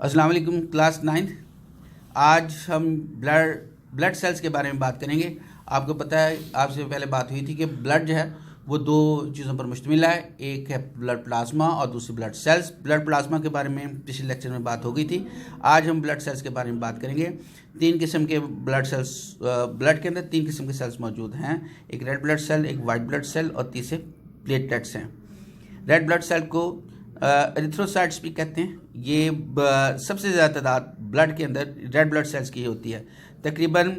अस्सलाम वालेकुम class 9th। आज हम ब्लड सेल्स के बारे में बात करेंगे। आपको पता है, आपसे पहले बात हुई थी कि ब्लड जो है वो दो चीज़ों पर मुश्तमिल है, एक है ब्लड प्लाज्मा और दूसरी ब्लड सेल्स। ब्लड प्लाज्मा के बारे में पिछले लेक्चर में बात हो गई थी। आज हम ब्लड सेल्स के बारे में बात करेंगे। तीन किस्म के ब्लड सेल्स, ब्लड के अंदर तीन किस्म के सेल्स मौजूद हैं, एक रेड ब्लड सेल, एक वाइट ब्लड सेल और तीसरे प्लेटलेट्स हैं। रेड ब्लड सेल को एरिथ्रोसाइट्स भी कहते हैं। ये सबसे ज़्यादा तादाद ब्लड के अंदर रेड ब्लड सेल्स की होती है। तकरीबन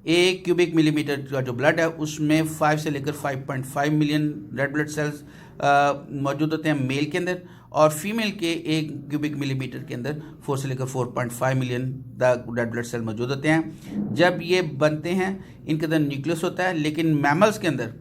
1 क्यूबिक मिलीमीटर का जो ब्लड है उसमें 5 से लेकर 5.5 मिलियन रेड ब्लड सेल्स मौजूद होते हैं मेल के अंदर, और फीमेल के 1 क्यूबिक मिलीमीटर के अंदर 4 से लेकर 4.5 मिलियन रेड ब्लड सेल मौजूद होते हैं। जब ये बनते हैं इनके अंदर न्यूक्लियस होता है, लेकिन मैमल्स के अंदर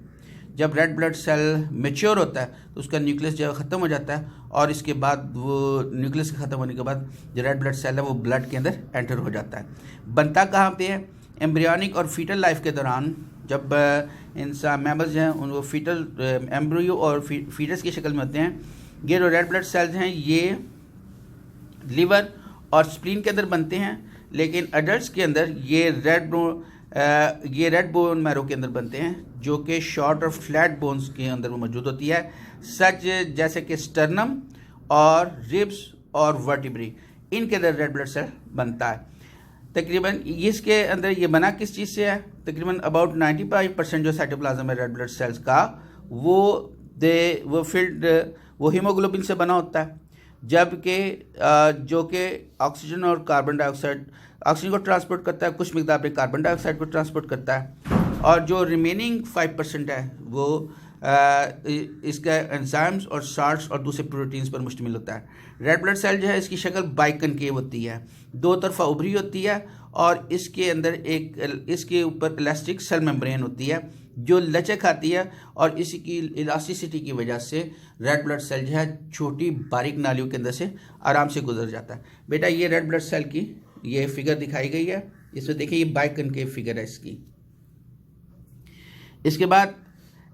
जब रेड ब्लड सेल मेच्योर होता है तो उसका न्यूक्लियस जो ख़त्म हो जाता है, और इसके बाद वो न्यूक्लियस के ख़त्म होने के बाद जो रेड ब्लड सेल है वो ब्लड के अंदर एंटर हो जाता है। बनता कहाँ पे है? एम्ब्रियोनिक और फीटल लाइफ के दौरान जब इंसान मैमल्स हैं उनको फीटल एम्ब्रियो और फीटस की शक्ल में होते हैं। ये जो रेड ब्लड सेल्स हैं ये लिवर और स्प्लीन के अंदर बनते हैं, लेकिन अडल्ट के अंदर ये रेड बोन मैरो के अंदर बनते हैं, जो कि शॉर्ट और फ्लैट बोन्स के अंदर वो मौजूद होती है, सच जैसे कि स्टर्नम और रिब्स और वर्टिब्री, इनके अंदर रेड ब्लड सेल बनता है। तकरीबन इसके अंदर ये बना किस चीज़ से है? तकरीबन अबाउट 95% जो साइटोप्लाज्म है रेड ब्लड सेल्स का वो हीमोग्लोबिन से बना होता है, जबकि जो कि ऑक्सीजन और कार्बन डाइऑक्साइड, ऑक्सीजन को ट्रांसपोर्ट करता है, कुछ मिकदार में कार्बन डाइऑक्साइड को ट्रांसपोर्ट करता है, और जो रिमेनिंग 5% है वो इसका एंजाइम्स और साल्ट्स और दूसरे प्रोटीन्स पर मुश्तमिल होता है। रेड ब्लड सेल जो है इसकी शक्ल बाइकनकेव होती है, दो तरफा उभरी होती है, और इसके अंदर इसके ऊपर इलास्टिक सेल मेम्ब्रेन होती है जो लचक आती है, और इसकी इलास्टिसिटी की वजह से रेड ब्लड सेल जो है छोटी बारीक नालियों के अंदर से आराम से गुजर जाता है। बेटा ये रेड ब्लड सेल की ये फिगर दिखाई गई है, इसमें देखिए ये बाइकनकेव फिगर है इसकी। इसके बाद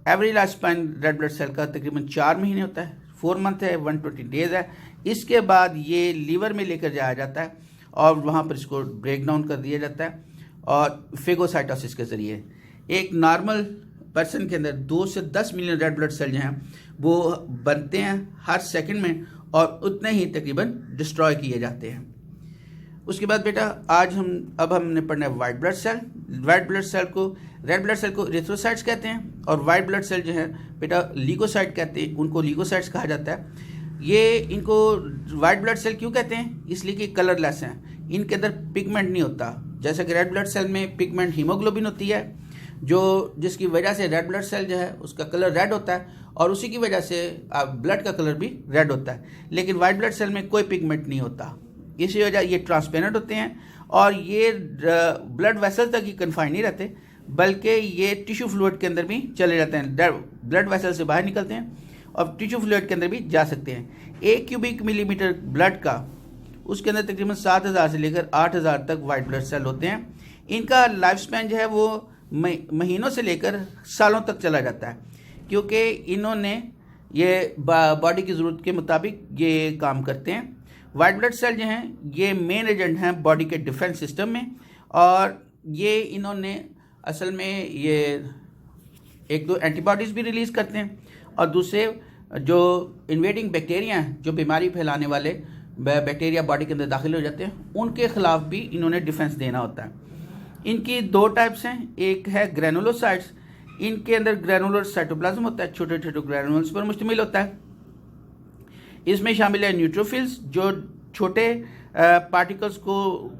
average life span red blood cell का तकरीबन 4 महीने होता है, 4 मंथ है, 120 डेज है। इसके बाद ये लीवर में लेकर जाया जाता है और वहाँ पर इसको ब्रेक डाउन कर दिया जाता है, और फेगोसाइटोसिस के ज़रिए एक नॉर्मल पर्सन के अंदर 2 से 10 मिलियन रेड ब्लड सेल जो हैं वो बनते हैं हर सेकंड में, और उतने ही तकरीबन डिस्ट्रॉय किए जाते हैं। उसके बाद बेटा अब हमने पढ़ना है white blood cell. White blood cell को, रेड ब्लड सेल को एरिथ्रोसाइट्स कहते हैं, और वाइट ब्लड सेल जो है बेटा ल्यूकोसाइट कहते हैं, उनको ल्यूकोसाइट्स कहा जाता है। ये इनको वाइट ब्लड सेल क्यों कहते हैं? इसलिए कि कलरलेस हैं, इनके अंदर पिगमेंट नहीं होता। जैसे कि रेड ब्लड सेल में पिगमेंट हीमोग्लोबिन होती है, जिसकी वजह से रेड ब्लड सेल जो है उसका कलर रेड होता है, और उसी की वजह से ब्लड का कलर भी रेड होता है। लेकिन वाइट ब्लड सेल में कोई पिगमेंट नहीं होता, इसी वजह ये ट्रांसपेरेंट होते हैं, और ये ब्लड वेसल तक ही कन्फाइन नहीं रहते, बल्कि ये टिश्यू फ्लूइड के अंदर भी चले जाते हैं। ब्लड वेसल से बाहर निकलते हैं और टिश्यू फ्लूइड के अंदर भी जा सकते हैं। 1 क्यूबिक मिलीमीटर ब्लड का, उसके अंदर तकरीबन 7000 से लेकर 8000 तक वाइट ब्लड सेल होते हैं। इनका लाइफ स्पैन जो है वो महीनों से लेकर सालों तक चला जाता है, क्योंकि इन्होंने ये बॉडी की ज़रूरत के मुताबिक ये काम करते हैं। वाइट ब्लड सेल जो हैं ये मेन एजेंट हैं बॉडी के डिफेंस सिस्टम में, और ये इन्होंने असल में ये एक दो एंटीबॉडीज़ भी रिलीज़ करते हैं, और दूसरे जो इन्वेडिंग बैक्टीरिया हैं, जो बीमारी फैलाने वाले बैक्टीरिया बॉडी के अंदर दाखिल हो जाते हैं, उनके खिलाफ भी इन्होंने डिफेंस देना होता है। इनकी 2 टाइप्स हैं, एक है ग्रैनुलोसाइट्स, इनके अंदर ग्रैनुलर साइटोप्लाज्म होता है, छोटे छोटे ग्रैनुल्स पर मुश्तमिल होता है। इसमें शामिल है न्यूट्रोफिल्स जो छोटे पार्टिकल्स को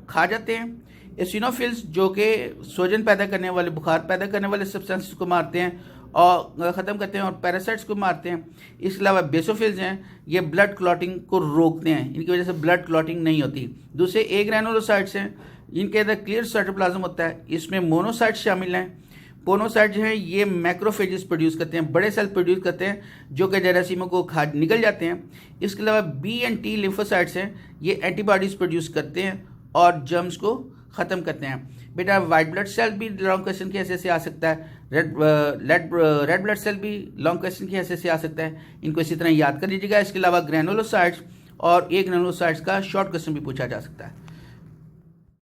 खा जाते हैं, एसिनोफिल्स जो कि सूजन पैदा करने वाले, बुखार पैदा करने वाले सब्सटेंसेस को मारते हैं और ख़त्म करते हैं, और पैरासाइट्स को मारते हैं। इसके अलावा बेसोफिल्स हैं, ये ब्लड क्लॉटिंग को रोकते हैं, इनकी वजह से ब्लड क्लॉटिंग नहीं होती। दूसरे ए ग्रैनुलोसाइट्स हैं, इनके अंदर क्लियर साइटोप्लाज्म होता है, इसमें मोनोसाइट्स शामिल हैं। पोनोसाइट जो है ये मैक्रोफेजेस प्रोड्यूस करते हैं, बड़े सेल प्रोड्यूस करते हैं जो कि जरासीमों को खा निकल जाते हैं। इसके अलावा बी एंड टी लिम्फोसाइट्स हैं, ये एंटीबॉडीज़ प्रोड्यूस करते हैं और जर्म्स को ख़त्म करते हैं। बेटा वाइट ब्लड सेल भी लॉन्ग क्वेश्चन की हैसियत से आ सकता है, रेड ब्लड सेल भी लॉन्ग क्वेश्चन की हैसियत से आ सकता है, इनको इसी तरह याद कर लीजिएगा। इसके अलावा ग्रैनुलोसाइट्स और एक ग्रेनुलोसाइट्स का शॉर्ट क्वेश्चन भी पूछा जा सकता है।